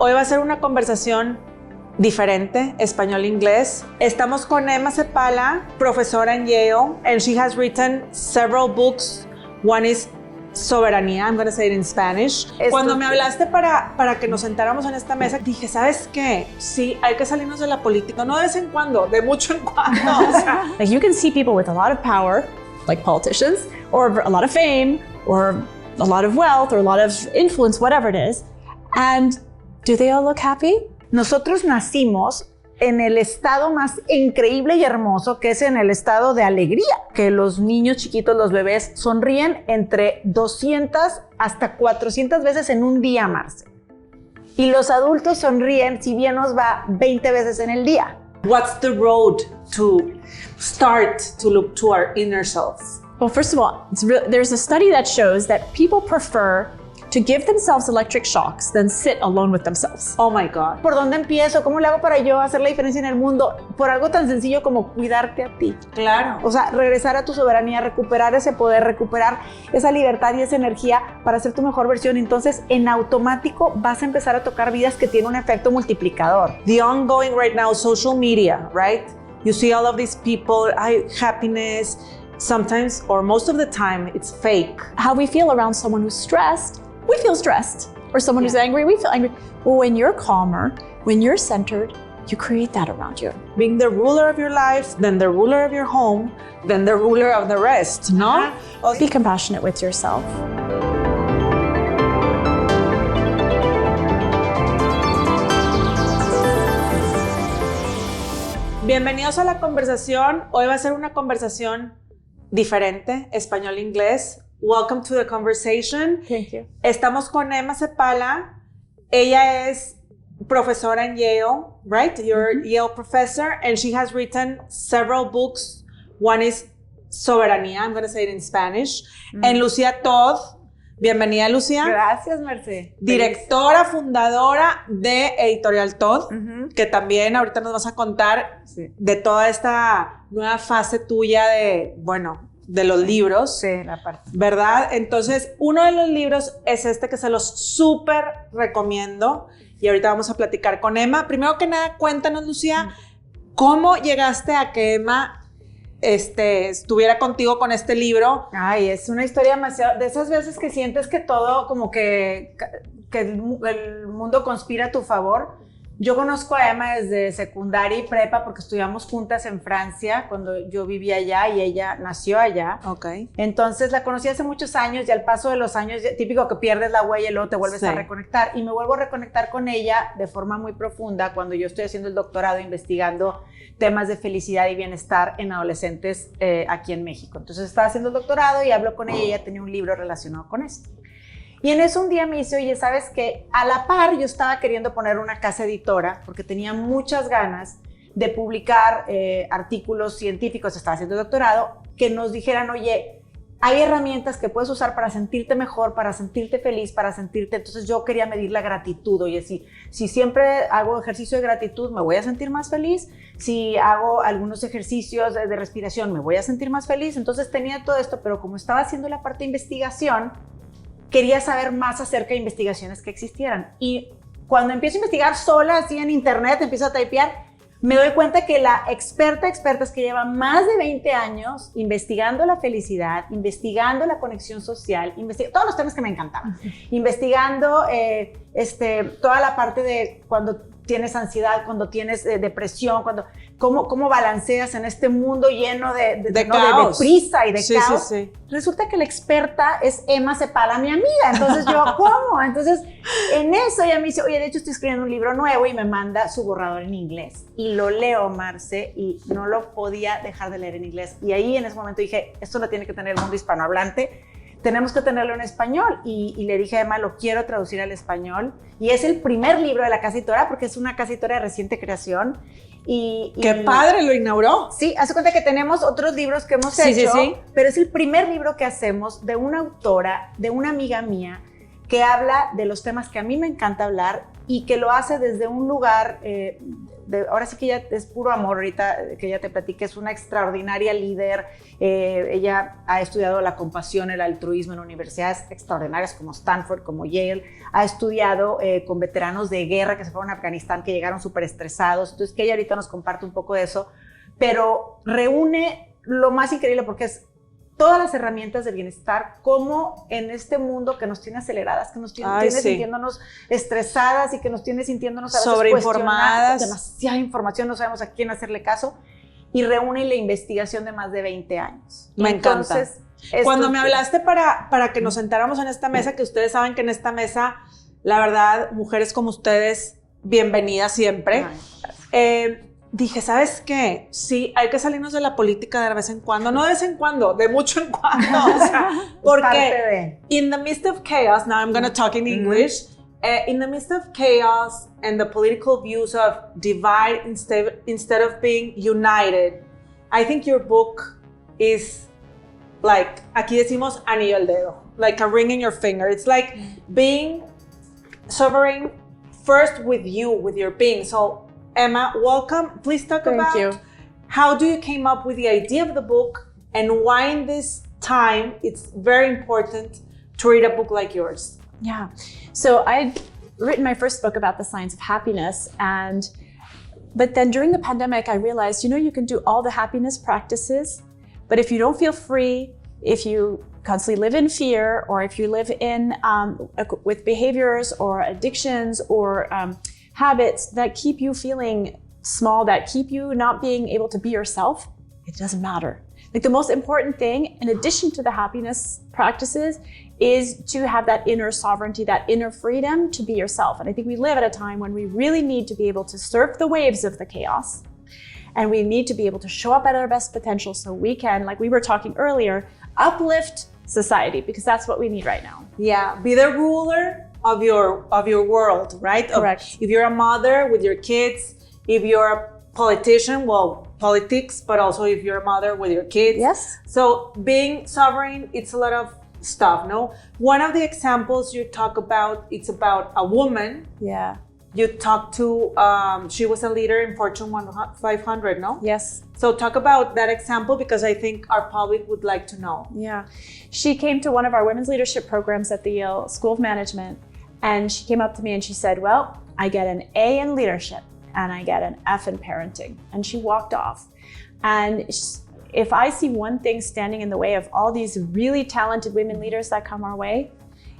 Hoy va a ser una conversación diferente, español-inglés. Estamos con Emma Seppälä, profesora en Yale, and she has written several books. One is Soberanía, I'm going to say it in Spanish. Cuando me hablaste para que nos sentáramos en esta mesa, dije, ¿sabes qué? Sí, hay que salirnos de la política, no de vez en cuando, de mucho en cuando. O sea, like you can see people with a lot of power, like politicians, or a lot of fame, or a lot of wealth, or a lot of influence, whatever it is, and do they all look happy? Nosotros nacimos en el estado más increíble y hermoso, que es en el estado de alegría, que los niños chiquitos, los bebés, sonríen entre 200 hasta 400 veces en un día, Marce. Y los adultos sonríen, si bien nos va, 20 veces en el día. What's the road to start to look to our inner selves? Well, first of all, there's a study that shows that people prefer to give themselves electric shocks than sit alone with themselves. Oh my God. ¿Por dónde empiezo? ¿Cómo le hago para yo hacer la diferencia en el mundo? Por algo tan sencillo como cuidarte a ti. Claro. O sea, regresar a tu soberanía, recuperar ese poder, recuperar esa libertad y esa energía para ser tu mejor versión. Entonces, en automático vas a empezar a tocar vidas que tienen un efecto multiplicador. The ongoing right now, social media, right? You see all of these people, happiness, sometimes or most of the time, it's fake. How we feel around someone who's stressed, we feel stressed. Or someone who's angry, we feel angry. Well, when you're calmer, when you're centered, you create that around you. Being the ruler of your life, then the ruler of your home, then the ruler of the rest, ¿no? Be compassionate with yourself. Bienvenidos a la conversación. Hoy va a ser una conversación diferente, español-inglés. Welcome to the conversation. Thank you. Estamos con Emma Seppälä. Ella es profesora en Yale, right? You're Yale professor, and she has written several books. One is Soberanía, I'm going to say it in Spanish. En Lucia Todd. Bienvenida, Lucia. Gracias, Marce. Directora, fundadora de Editorial Todd, que también ahorita nos vas a contar de toda esta nueva fase tuya de los libros. Sí, la parte. ¿Verdad? Entonces, uno de los libros es este que se los súper recomiendo y ahorita vamos a platicar con Emma. Primero que nada, cuéntanos, Lucia, ¿cómo llegaste a que Emma estuviera contigo con este libro? Ay, es una historia demasiado, de esas veces que sientes que todo como que el mundo conspira a tu favor. Yo conozco a Emma desde secundaria y prepa porque estudiamos juntas en Francia cuando yo vivía allá y ella nació allá. Okay. Entonces la conocí hace muchos años y al paso de los años, típico que pierdes la huella y luego te vuelves a reconectar. Y me vuelvo a reconectar con ella de forma muy profunda cuando yo estoy haciendo el doctorado investigando temas de felicidad y bienestar en adolescentes aquí en México. Entonces estaba haciendo el doctorado y hablo con ella y ella tenía un libro relacionado con esto. Y en eso un día me dice, oye, ¿sabes qué? A la par yo estaba queriendo poner una casa editora porque tenía muchas ganas de publicar artículos científicos, estaba haciendo el doctorado, que nos dijeran, oye, hay herramientas que puedes usar para sentirte mejor, para sentirte feliz, para sentirte... Entonces yo quería medir la gratitud. Oye, si siempre hago ejercicio de gratitud, me voy a sentir más feliz. Si hago algunos ejercicios de respiración, me voy a sentir más feliz. Entonces tenía todo esto, pero como estaba haciendo la parte de investigación, quería saber más acerca de investigaciones que existieran. Y cuando empiezo a investigar sola, así en internet, empiezo a typear, me doy cuenta que la experta es que lleva más de 20 años investigando la felicidad, investigando la conexión social, todos los temas que me encantaban, investigando toda la parte de cuando tienes ansiedad, cuando tienes depresión, cómo balanceas en este mundo lleno de prisa y de caos. Sí. Resulta que la experta es Emma Seppälä, mi amiga. Entonces yo, ¿cómo? Entonces en eso ella me dice, oye, de hecho estoy escribiendo un libro nuevo y me manda su borrador en inglés. Y lo leo, Marce, y no lo podía dejar de leer en inglés. Y ahí en ese momento dije, esto lo tiene que tener el mundo hispanohablante. Tenemos que tenerlo en español y le dije a Emma, lo quiero traducir al español y es el primer libro de la Casa Editorial porque es una Casa Editorial de reciente creación ¡qué padre! Lo inauguró. Sí, hace cuenta que tenemos otros libros que hemos hecho, pero es el primer libro que hacemos de una autora, de una amiga mía que habla de los temas que a mí me encanta hablar y que lo hace desde un lugar ahora sí que ella es puro amor, ahorita que ella te platique, es una extraordinaria líder. Ella ha estudiado la compasión, el altruismo en universidades extraordinarias como Stanford, como Yale. Ha estudiado con veteranos de guerra que se fueron a Afganistán, que llegaron súper estresados. Entonces, que ella ahorita nos comparte un poco de eso, pero reúne lo más increíble porque es todas las herramientas del bienestar, como en este mundo que nos tiene aceleradas, que nos tiene sintiéndonos estresadas y que nos tiene sintiéndonos a veces sobreinformadas, demasiada información, no sabemos a quién hacerle caso, y reúne la investigación de más de 20 años. Me encanta. Cuando me hablaste para que nos sentáramos en esta mesa, que ustedes saben que en esta mesa, la verdad, mujeres como ustedes, bienvenidas siempre. Dije, ¿sabes qué? Sí, hay que salirnos de la política de vez en cuando. No de vez en cuando, de mucho en cuando. O sea, porque in the midst of chaos, now I'm going to talk in English, in the midst of chaos and the political views of divide instead of being united, I think your book is like, aquí decimos anillo al dedo, like a ring in your finger. It's like being sovereign first with you, with your being. So, Emma, welcome. Please talk about how do you came up with the idea of the book and why in this time it's very important to read a book like yours. Yeah. So I'd written my first book about the science of happiness, but then during the pandemic, I realized, you can do all the happiness practices, but if you don't feel free, if you constantly live in fear, or if you live in with behaviors or addictions or habits that keep you feeling small, that keep you not being able to be yourself, it doesn't matter. Like the most important thing, in addition to the happiness practices, is to have that inner sovereignty, that inner freedom to be yourself. And I think we live at a time when we really need to be able to surf the waves of the chaos. And we need to be able to show up at our best potential so we can, like we were talking earlier, uplift society, because that's what we need right now. Yeah, be the ruler of your world, right? Correct. If you're a mother with your kids, if you're a politician, well, politics, but also if you're a mother with your kids. Yes. So being sovereign, it's a lot of stuff, no? One of the examples you talk about, it's about a woman. Yeah. You talked to, she was a leader in Fortune 500, no? Yes. So talk about that example, because I think our public would like to know. Yeah. She came to one of our women's leadership programs at the Yale School of Management, and she came up to me and she said, well, I get an A in leadership and I get an F in parenting. And she walked off. And if I see one thing standing in the way of all these really talented women leaders that come our way,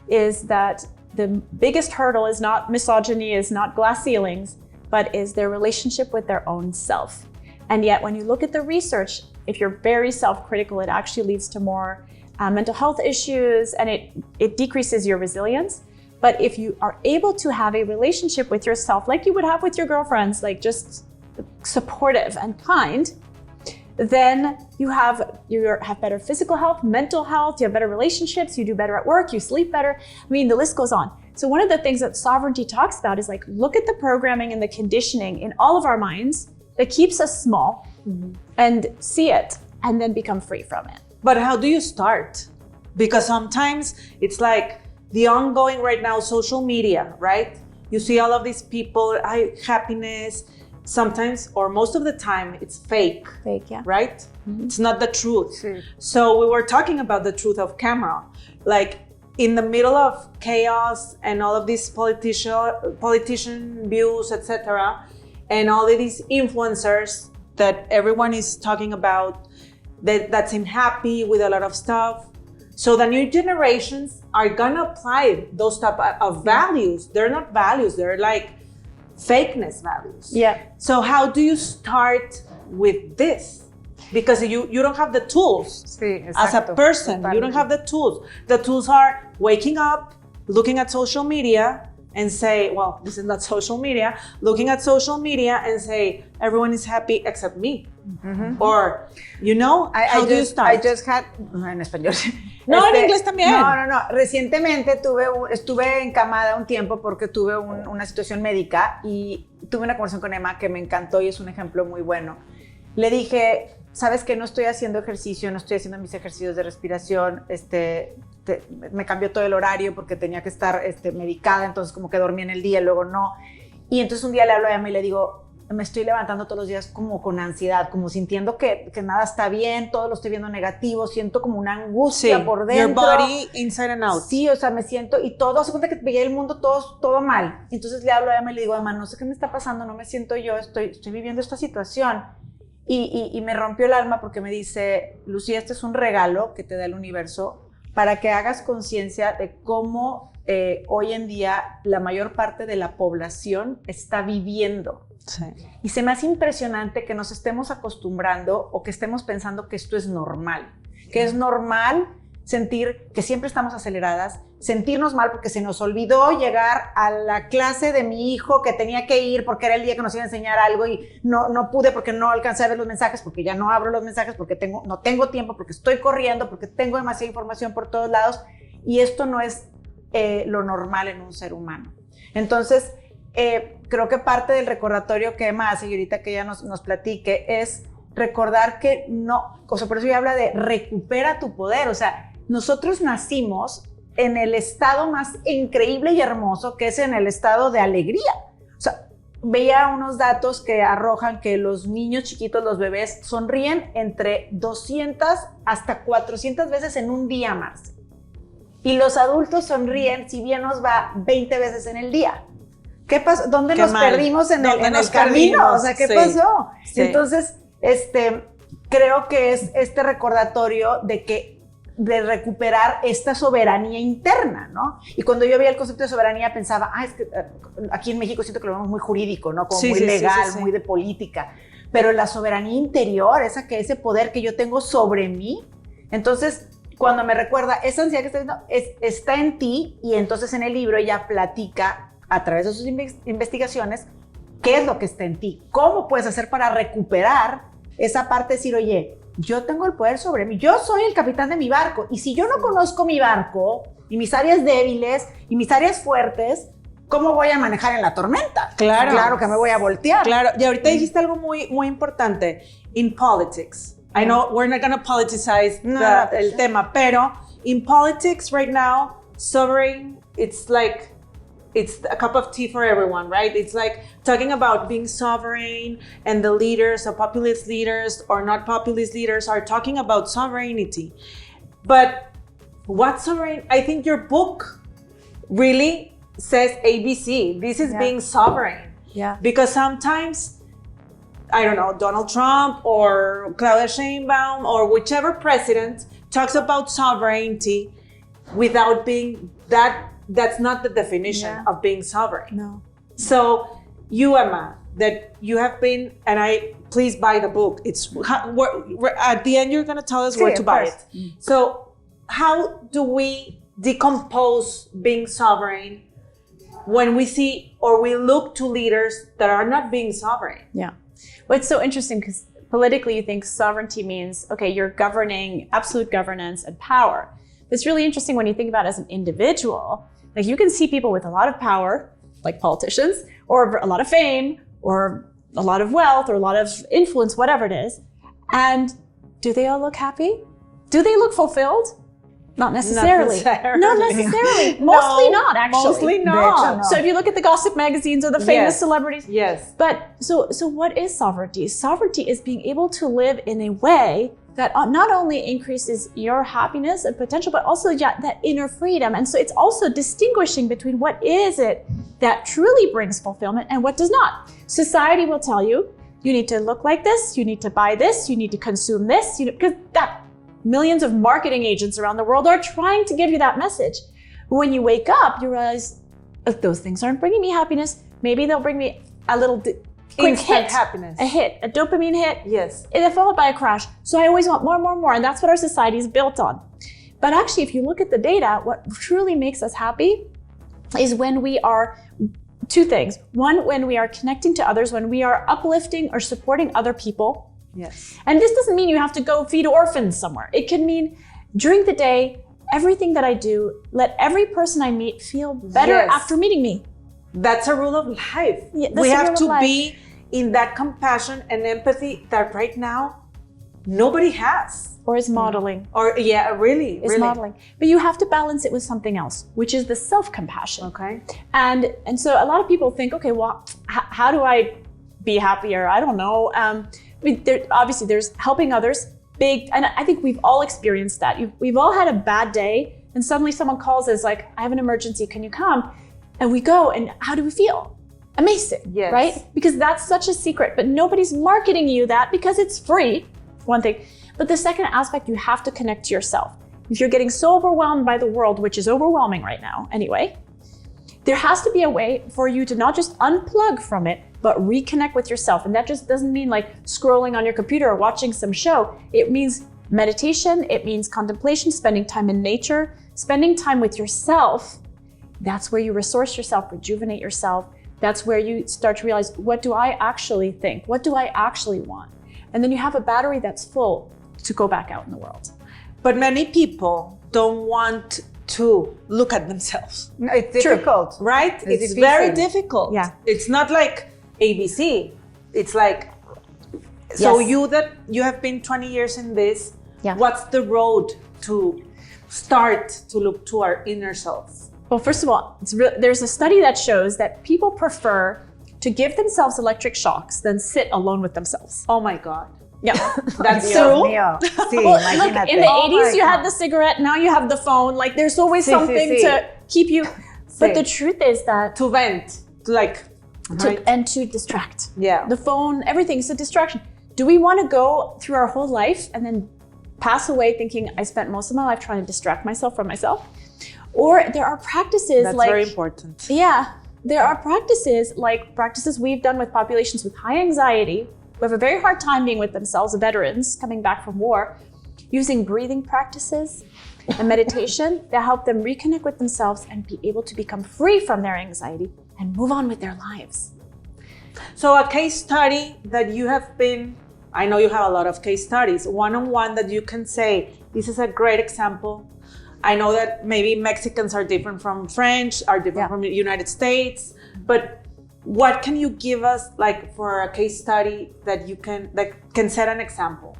is that the biggest hurdle is not misogyny, is not glass ceilings, but is their relationship with their own self. And yet when you look at the research, if you're very self-critical, it actually leads to more mental health issues, and it decreases your resilience. But if you are able to have a relationship with yourself, like you would have with your girlfriends, like just supportive and kind, then you have better physical health, mental health, you have better relationships, you do better at work, you sleep better. I mean, the list goes on. So one of the things that sovereignty talks about is like, look at the programming and the conditioning in all of our minds that keeps us small, and see it and then become free from it. But how do you start? Because sometimes it's like the ongoing right now social media, right? You see all of these people, happiness, sometimes or most of the time it's fake. Fake, yeah. Right? It's not the truth. So we were talking about the truth of camera. Like in the middle of chaos and all of these politician views, etc., and all of these influencers that everyone is talking about that seem happy with a lot of stuff. So the new generations are gonna apply those type of values. They're not values, they're like fakeness values. Yeah. So how do you start with this? Because you don't have the tools. As a person, you don't have the tools. The tools are waking up, looking at social media and say, well, this is not social media, looking at social media and say, everyone is happy except me. Or, how do you start? I just had, en español. No, en inglés también. No. Recientemente estuve encamada un tiempo porque tuve una situación médica y tuve una conversación con Emma que me encantó y es un ejemplo muy bueno. Le dije, ¿sabes qué? No estoy haciendo ejercicio, no estoy haciendo mis ejercicios de respiración, me cambió todo el horario porque tenía que estar medicada, entonces como que dormía en el día y luego no. Y entonces un día le hablo a Emma y le digo, me estoy levantando todos los días como con ansiedad, como sintiendo que nada está bien, todo lo estoy viendo negativo, siento como una angustia por dentro. Your body inside and out. Sí, o sea, me siento, y todo, hace cuenta que veía el mundo todo mal. Entonces le hablo a Emma y le digo, Emma, no sé qué me está pasando, no me siento yo, estoy viviendo esta situación. Y me rompió el alma porque me dice, Lucia, este es un regalo que te da el universo para que hagas conciencia de cómo hoy en día la mayor parte de la población está viviendo. Sí. Y se me hace impresionante que nos estemos acostumbrando o que estemos pensando que esto es normal, que es normal sentir que siempre estamos aceleradas, sentirnos mal porque se nos olvidó llegar a la clase de mi hijo que tenía que ir porque era el día que nos iba a enseñar algo y no pude porque no alcancé a ver los mensajes, porque ya no abro los mensajes, porque no tengo tiempo, porque estoy corriendo, porque tengo demasiada información por todos lados, y esto no es lo normal en un ser humano. Entonces, creo que parte del recordatorio que Emma hace, y ahorita que ella nos platique, es recordar que no, o sea, por eso ella habla de recupera tu poder. O sea, nosotros nacimos en el estado más increíble y hermoso, que es en el estado de alegría. O sea, veía unos datos que arrojan que los niños chiquitos, los bebés, sonríen entre 200 hasta 400 veces en un día más. Y los adultos sonríen, si bien nos va, 20 veces en el día. ¿Qué pasó? ¿Dónde nos perdimos en el camino? O sea, ¿qué pasó? Sí. Entonces, creo que es este recordatorio de recuperar esta soberanía interna, ¿no? Y cuando yo veía el concepto de soberanía pensaba, es que aquí en México siento que lo vemos muy jurídico, ¿no? Como muy legal, muy de política. Pero la soberanía interior, ese poder que yo tengo sobre mí, entonces, cuando me recuerda, esa ansiedad que está viendo está en ti, y entonces en el libro ella platica a través de sus investigaciones qué es lo que está en ti, cómo puedes hacer para recuperar esa parte de decir, oye, yo tengo el poder sobre mí, yo soy el capitán de mi barco, y si yo no conozco mi barco y mis áreas débiles y mis áreas fuertes, ¿cómo voy a manejar en la tormenta? Claro que me voy a voltear. Claro, y ahorita dijiste algo muy, muy importante, in politics. I know we're not going to politicize el tema, pero in politics right now, sovereign, it's a cup of tea for everyone, right? It's like talking about being sovereign, and the leaders, the populist leaders or not populist leaders are talking about sovereignty. But what sovereign? I think your book really says ABC. This is being sovereign. Yeah. Because sometimes, I don't know, Donald Trump or Claudia Sheinbaum or whichever president talks about sovereignty without being that's not the definition of being sovereign. No. So you, Emma, that you have been, and please buy the book. It's at the end, you're going to tell us where to buy it. So how do we decompose being sovereign when we see or we look to leaders that are not being sovereign? Yeah. Well, it's so interesting because politically you think sovereignty means, okay, you're governing absolute governance and power. It's really interesting when you think about it as an individual. Like, you can see people with a lot of power, like politicians, or a lot of fame, or a lot of wealth, or a lot of influence, whatever it is. And do they all look happy? Do they look fulfilled? Not necessarily. Not necessarily. Mostly not, actually. Mostly not. So if you look at the gossip magazines or the famous celebrities. Yes. But so what is sovereignty? Sovereignty is being able to live in a way that not only increases your happiness and potential, but also that inner freedom. And so it's also distinguishing between what is it that truly brings fulfillment and what does not. Society will tell you, you need to look like this, you need to buy this, you need to consume this, because millions of marketing agents around the world are trying to give you that message. But when you wake up, you realize, those things aren't bringing me happiness. Maybe they'll bring me a little quick hit, happiness. A dopamine hit. Yes. And followed by a crash. So I always want more and more and more. And that's what our society is built on. But actually, if you look at the data, what truly makes us happy is when we are, two things. One, when we are connecting to others, when we are uplifting or supporting other people. Yes. And this doesn't mean you have to go feed orphans somewhere. It can mean during the day, everything that I do, let every person I meet feel better after meeting me. That's a rule of life. Yeah, we have to be in that compassion and empathy that right now nobody has. Or is modeling. Or really. Modeling. But you have to balance it with something else, which is the self-compassion. Okay. And so a lot of people think, okay, well, how do I be happier. I don't know. Obviously, there's helping others, big, and I think we've all experienced that. We've all had a bad day, and suddenly someone calls us like, I have an emergency, can you come? And we go, and how do we feel? Amazing, yes. Right? Because that's such a secret, but nobody's marketing you that because it's free, one thing. But the second aspect, you have to connect to yourself. If you're getting so overwhelmed by the world, which is overwhelming right now anyway, there has to be a way for you to not just unplug from it, but reconnect with yourself. And that just doesn't mean like scrolling on your computer or watching some show. It means meditation, it means contemplation, spending time in nature, spending time with yourself. That's where you resource yourself, rejuvenate yourself. That's where you start to realize, what do I actually think? What do I actually want? And then you have a battery that's full to go back out in the world. But many people don't want to look at themselves. It's difficult. Right? It's very difficult. Yeah. It's not like ABC. It's like, so Yes. you have been 20 years in this. Yeah. What's the road to start to look to our inner selves? Well, first of all, there's a study that shows that people prefer to give themselves electric shocks than sit alone with themselves. Oh my God. Yeah, That's Dios true. mío. Sí, Well, look, imagínate. in the Oh 80s, my you had God. the cigarette, now you have the phone. Like, there's always Sí, something sí, sí. to keep you. But Sí. the truth is that To vent, to like, right? and to distract. Yeah. The phone, everything's a distraction. Do we want to go through our whole life and then pass away thinking I spent most of my life trying to distract myself from myself? Or there are practices That's like, very important. yeah, there are practices like practices we've done with populations with high anxiety, who have a very hard time being with themselves, veterans coming back from war, using breathing practices and meditation that help them reconnect with themselves and be able to become free from their anxiety and move on with their lives. So a case study that you have been, I know you have a lot of case studies, one-on-one that you can say, this is a great example. I know that maybe Mexicans are different from French, are different from the United States, but what can you give us like for a case study that you can set an example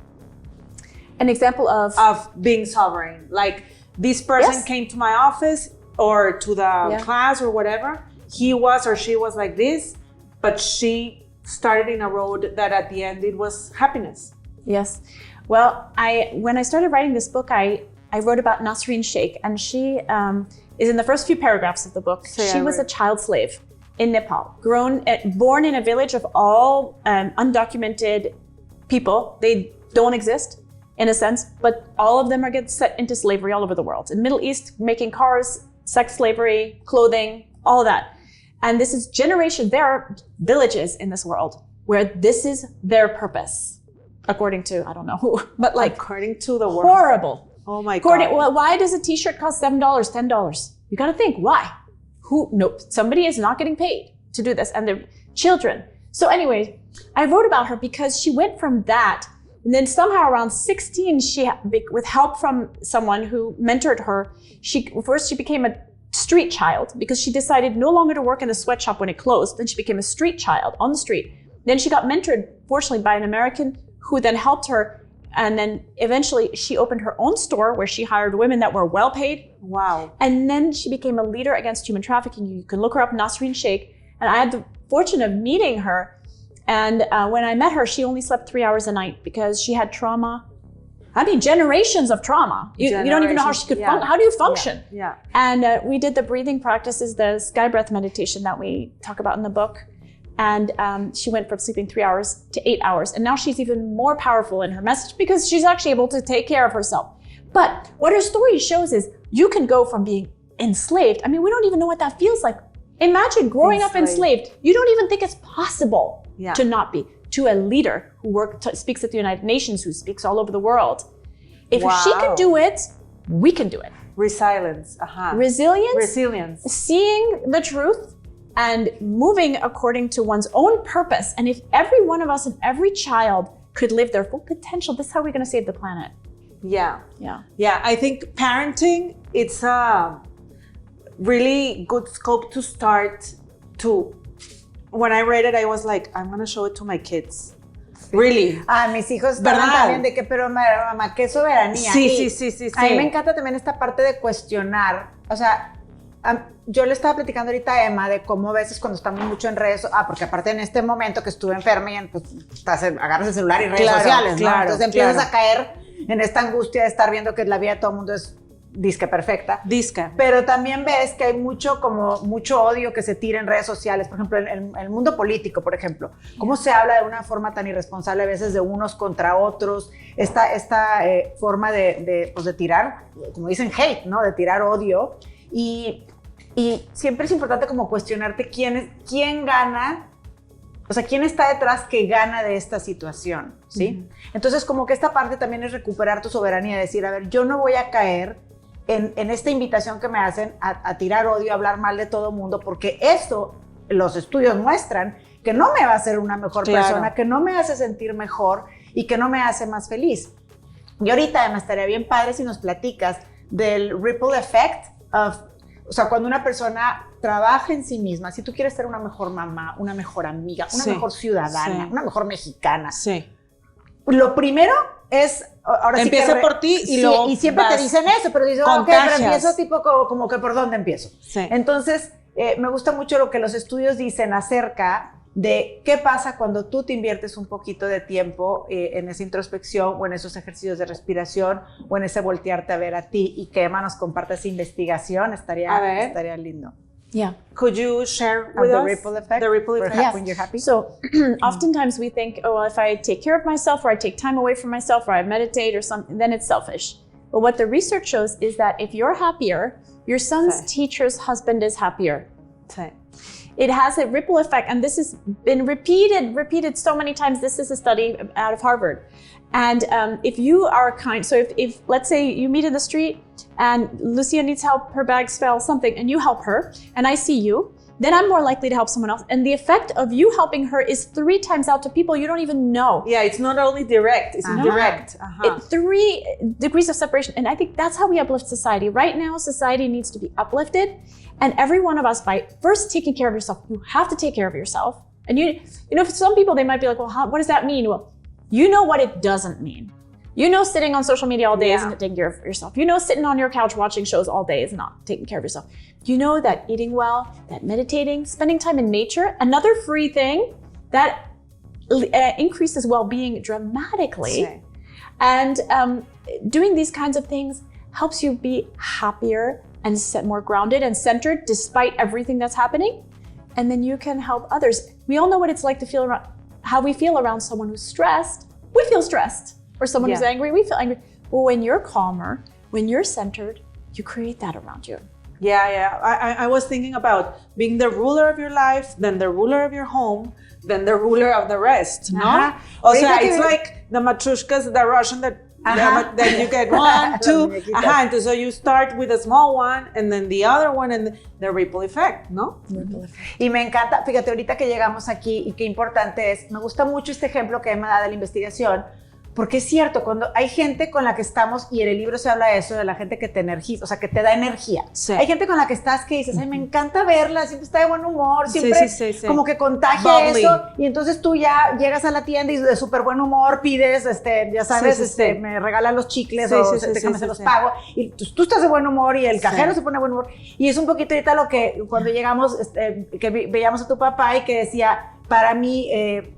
An example of being sovereign? Like this person Yes. came to my office or to the Yeah. class or whatever, he was or she was like this, but she started in a road that at the end it was happiness. Yes. Well, when I started writing this book, I wrote about Nasreen Sheikh, and she is in the first few paragraphs of the book. So, yeah, she was right. a child slave in Nepal, born in a village of all undocumented people. They don't exist in a sense, but all of them are getting set into slavery all over the world. In the Middle East, making cars, sex slavery, clothing, all of that. And this is generation. There are villages in this world where this is their purpose, according to, I don't know who, but like According to the world. horrible. Oh my God. Well, why does a t-shirt cost $7, $10? You got to think, why? Nope, somebody is not getting paid to do this, and they're children. So anyway, I wrote about her because she went from that, and then somehow around 16, with help from someone who mentored her, she became a street child because she decided no longer to work in a sweatshop when it closed. Then she became a street child on the street. Then she got mentored, fortunately, by an American who then helped her. And then eventually she opened her own store where she hired women that were well paid. Wow. And then she became a leader against human trafficking. You can look her up, Nasreen Sheikh. And I had the fortune of meeting her. And when I met her, she only slept 3 hours a night because she had trauma. I mean, generations of trauma. You don't even know how she could function. How do you function? Yeah. And we did the breathing practices, the sky breath meditation that we talk about in the book. And she went from sleeping 3 hours to 8 hours. And now she's even more powerful in her message because she's actually able to take care of herself. But what her story shows is you can go from being enslaved. I mean, we don't even know what that feels like. Imagine growing up enslaved. You don't even think it's possible to not be. To a leader who speaks at the United Nations, who speaks all over the world. If she can do it, we can do it. Resilience. Resilience. Seeing the truth and moving according to one's own purpose. And if every one of us and every child could live their full potential, this is how we're going to save the planet. Yeah. Yeah. Yeah. I think parenting, it's a really good scope to start to. When I read it, I was like, I'm going to show it to my kids. Really. Mis hijos estaban también de que, pero mamá, ¿qué soberanía? Sí. A mí me encanta también esta parte de cuestionar. O sea, yo le estaba platicando ahorita a Emma de cómo a veces cuando estamos mucho en redes, porque aparte en este momento que estuve enferma y pues agarras el celular y redes sociales, ¿no? Claro, entonces empiezas a caer en esta angustia de estar viendo que la vida de todo el mundo es disque perfecta. Disque. Pero también ves que hay mucho odio que se tira en redes sociales. Por ejemplo, en el mundo político, por ejemplo. Cómo se habla de una forma tan irresponsable a veces de unos contra otros. Esta forma de tirar, como dicen, hate, ¿no? De tirar odio. Y siempre es importante como cuestionarte quién gana, o sea, quién está detrás que gana de esta situación, ¿sí? Entonces, como que esta parte también es recuperar tu soberanía, decir, a ver, yo no voy a caer en esta invitación que me hacen a tirar odio, a hablar mal de todo mundo, porque eso, los estudios muestran que no me va a hacer una mejor persona, que no me hace sentir mejor y que no me hace más feliz. Y ahorita además estaría bien padre si nos platicas del ripple effect o sea, cuando una persona trabaja en sí misma, si tú quieres ser una mejor mamá, una mejor amiga, una mejor ciudadana, una mejor mexicana, lo primero es, ahora empieza sí que por ti y siempre te dicen eso, pero dices, ok, pero empiezo tipo como que por dónde empiezo. Entonces, me gusta mucho lo que los estudios dicen acerca de qué pasa cuando tú te inviertes un poquito de tiempo en esa introspección o en esos ejercicios de respiración o en ese voltearte a ver a ti, y que Emma nos comparta esa investigación, estaría lindo. Yeah. Could you share with us the ripple effect when you're happy? So oftentimes we think, oh, well, if I take care of myself, or I take time away from myself, or I meditate or something, then it's selfish. But what the research shows is that if you're happier, your son's teacher's husband is happier. It has a ripple effect, and this has been repeated so many times. This is a study out of Harvard. And if you are kind, so if let's say you meet in the street and Lucia needs help, her bags fell, something, and you help her, and I see you, then I'm more likely to help someone else. And the effect of you helping her is 3 times out to people you don't even know. Yeah, it's not only direct, it's indirect. 3 degrees of separation. And I think that's how we uplift society. Right now, society needs to be uplifted. And every one of us, by first taking care of yourself, you have to take care of yourself. And you know, for some people, they might be like, well, what does that mean? Well, you know what it doesn't mean. You know, sitting on social media all day isn't taking care of yourself. You know, sitting on your couch watching shows all day is not taking care of yourself. You know that eating well, that meditating, spending time in nature, another free thing that increases well-being dramatically. And doing these kinds of things helps you be happier and more grounded and centered despite everything that's happening. And then you can help others. We all know what it's like to feel around, how we feel around someone who's stressed. We feel stressed. Or someone who's angry, we feel angry. Well, when you're calmer, when you're centered, you create that around you. I was thinking about being the ruler of your life, then the ruler of your home, then the ruler of the rest, no? O sea, it's like the matrushkas, the Russian that you get 1, 2, and so you start with a small one, and then the other one, and the ripple effect, ¿no? Y me encanta, fíjate, ahorita que llegamos aquí, y qué importante es, me gusta mucho este ejemplo que Emma da de la investigación, porque es cierto, cuando hay gente con la que estamos, y en el libro se habla de eso, de la gente que te energiza, o sea, que te da energía. Hay gente con la que estás que dices, ay, me encanta verla, siempre está de buen humor, siempre como que contagia eso, y entonces tú ya llegas a la tienda y de súper buen humor pides, ya sabes, me regalan los chicles o déjame se los pago, y tú estás de buen humor y el cajero se pone de buen humor, y es un poquito ahorita lo que cuando llegamos, que veíamos a tu papá y que decía, para mí,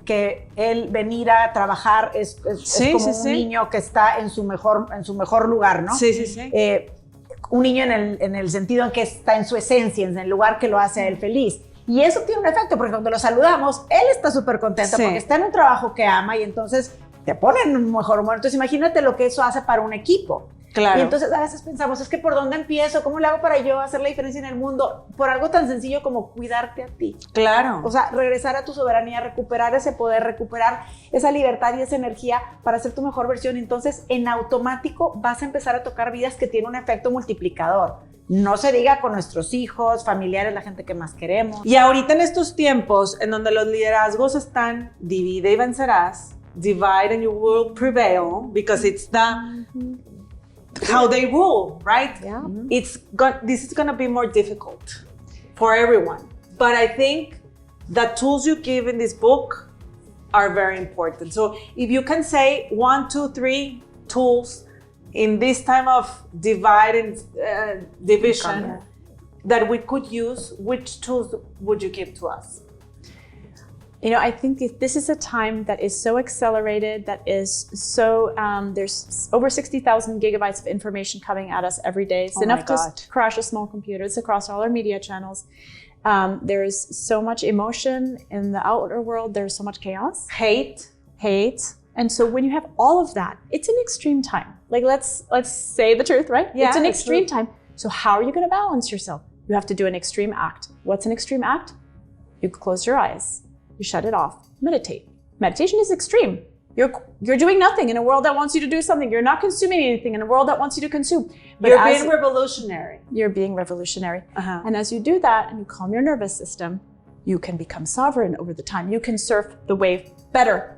que él venir a trabajar es como un niño que está en su mejor lugar, ¿no? Un niño en el sentido en que está en su esencia, en el lugar que lo hace a él feliz. Y eso tiene un efecto, porque cuando lo saludamos, él está súper contento porque está en un trabajo que ama y entonces te pone en un mejor humor. Entonces imagínate lo que eso hace para un equipo. Claro. Y entonces a veces pensamos, es que ¿por dónde empiezo? ¿Cómo le hago para yo hacer la diferencia en el mundo? Por algo tan sencillo como cuidarte a ti. Claro. O sea, regresar a tu soberanía, recuperar ese poder, recuperar esa libertad y esa energía para ser tu mejor versión. Entonces, en automático vas a empezar a tocar vidas que tienen un efecto multiplicador. No se diga con nuestros hijos, familiares, la gente que más queremos. Y ahorita en estos tiempos en donde los liderazgos están divide y vencerás, divide and you will prevail, because it's how they rule, right? Yeah. This is going to be more difficult for everyone. But I think the tools you give in this book are very important. So if you can say 1, 2, 3 tools in this time of divide and division that we could use, which tools would you give to us? You know, I think this is a time that is so accelerated, that is so, there's over 60,000 gigabytes of information coming at us every day. It's enough to crash a small computer. It's across all our media channels. There is so much emotion in the outer world. There's so much chaos. Hate. And so when you have all of that, it's an extreme time. Like, let's say the truth, right? Yeah, it's an extreme time. So how are you going to balance yourself? You have to do an extreme act. What's an extreme act? You close your eyes. You shut it off. Meditate. Meditation is extreme. You're doing nothing in a world that wants you to do something. You're not consuming anything in a world that wants you to consume. But you're being revolutionary. You're being revolutionary. And as you do that and you calm your nervous system, you can become sovereign over the time. You can surf the wave better.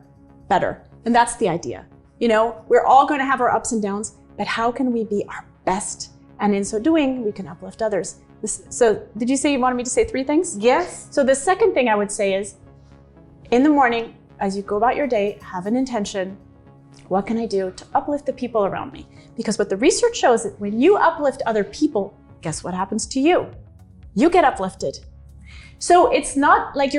And that's the idea. You know, we're all going to have our ups and downs, but how can we be our best? And in so doing, we can uplift others. So did you say you wanted me to say 3 things? Yes. So the second thing I would say is, in the morning, as you go about your day, have an intention. What can I do to uplift the people around me? Because what the research shows is when you uplift other people, guess what happens to you? You get uplifted. So it's not like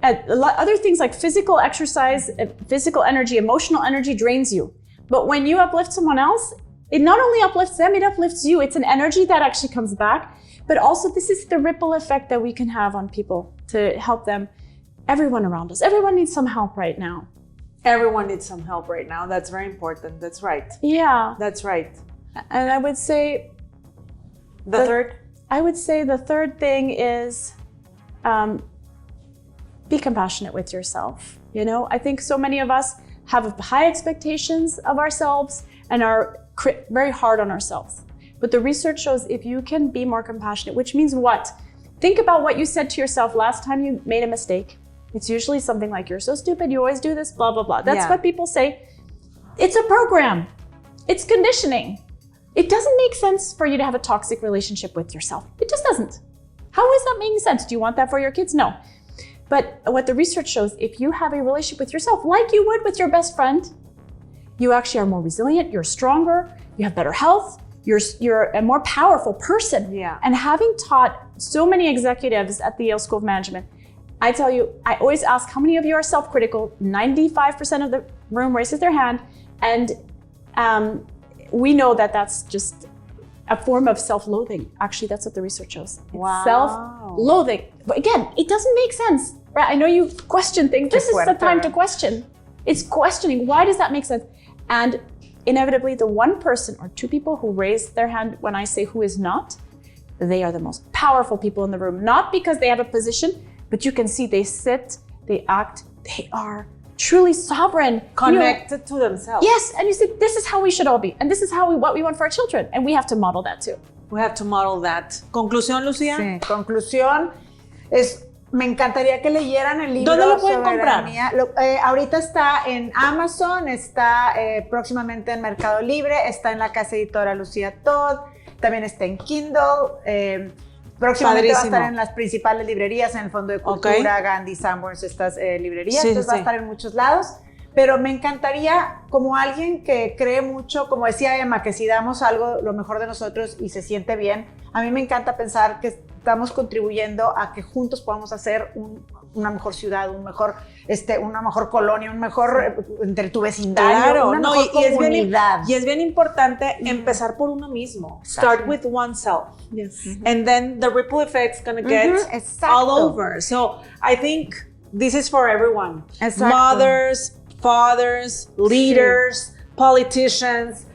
other things like physical exercise, physical energy, emotional energy drains you. But when you uplift someone else, it not only uplifts them, it uplifts you. It's an energy that actually comes back. But also this is the ripple effect that we can have on people to help them. Everyone around us. Everyone needs some help right now. Everyone needs some help right now. That's very important. That's right. Yeah. That's right. And I would say the third? I would say the third thing is be compassionate with yourself. You know, I think so many of us have high expectations of ourselves and are very hard on ourselves. But the research shows if you can be more compassionate, which means what? Think about what you said to yourself last time you made a mistake. It's usually something like, you're so stupid, you always do this, blah, blah, blah. That's what people say. It's a program. It's conditioning. It doesn't make sense for you to have a toxic relationship with yourself. It just doesn't. How is that making sense? Do you want that for your kids? No. But what the research shows, if you have a relationship with yourself, like you would with your best friend, you actually are more resilient, you're stronger, you have better health, you're a more powerful person. Yeah. And having taught so many executives at the Yale School of Management, I tell you, I always ask how many of you are self-critical. 95% of the room raises their hand. And we know that that's just a form of self-loathing. Actually, that's what the research shows. It's wow. Self-loathing. But again, it doesn't make sense, right? I know you question things. This is the time to question. It's questioning. Why does that make sense? And inevitably, the one person or 2 people who raise their hand when I say who is not, they are the most powerful people in the room. Not because they have a position, but you can see they sit, they act, they are truly sovereign. Connected to themselves. Yes, and you see, this is how we should all be. And this is what we want for our children. And we have to model that too. We have to model that. ¿Conclusión, Lucia? Sí, conclusión es, me encantaría que leyeran el libro. ¿Dónde lo pueden Soberanía. Ahorita está en Amazon, está próximamente en Mercado Libre, está en la Casa Editorial Todd, también está en Kindle. Próximamente va a estar en las principales librerías, en el Fondo de Cultura, Gandhi, Sanborns, estas librerías. Sí, entonces va a estar en muchos lados. Pero me encantaría, como alguien que cree mucho, como decía Emma, que si damos algo, lo mejor de nosotros y se siente bien, a mí me encanta pensar que estamos contribuyendo a que juntos podamos hacer una mejor ciudad, una mejor colonia, un mejor entre tu vecindario, una mejor comunidad. Y es bien importante empezar por uno mismo. Start with oneself. Yes. And then the ripple effect's going to get all over. So I think this is for everyone. Exacto. Mothers, fathers, leaders, politicians,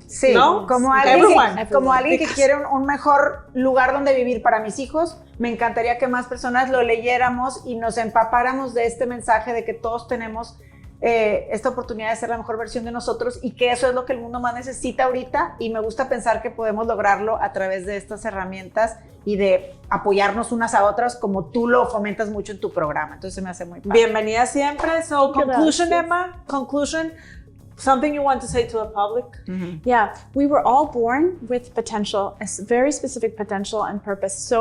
sí, ¿no? como alguien que quiere un mejor lugar donde vivir para mis hijos, me encantaría que más personas lo leyéramos y nos empapáramos de este mensaje de que todos tenemos esta oportunidad de ser la mejor versión de nosotros y que eso es lo que el mundo más necesita ahorita, y me gusta pensar que podemos lograrlo a través de estas herramientas y de apoyarnos unas a otras como tú lo fomentas mucho en tu programa. Entonces se me hace muy padre. Bienvenida siempre. So conclusion, Emma, conclusion. Something you want to say to the public? Mm-hmm. Yeah, we were all born with potential, a very specific potential and purpose,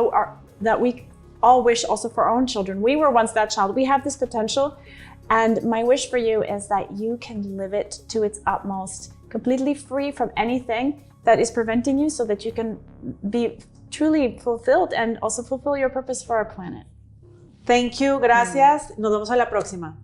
that we all wish also for our own children. We were once that child. We have this potential, and my wish for you is that you can live it to its utmost, completely free from anything that is preventing you so that you can be truly fulfilled and also fulfill your purpose for our planet. Thank you, gracias. Nos vemos a la próxima.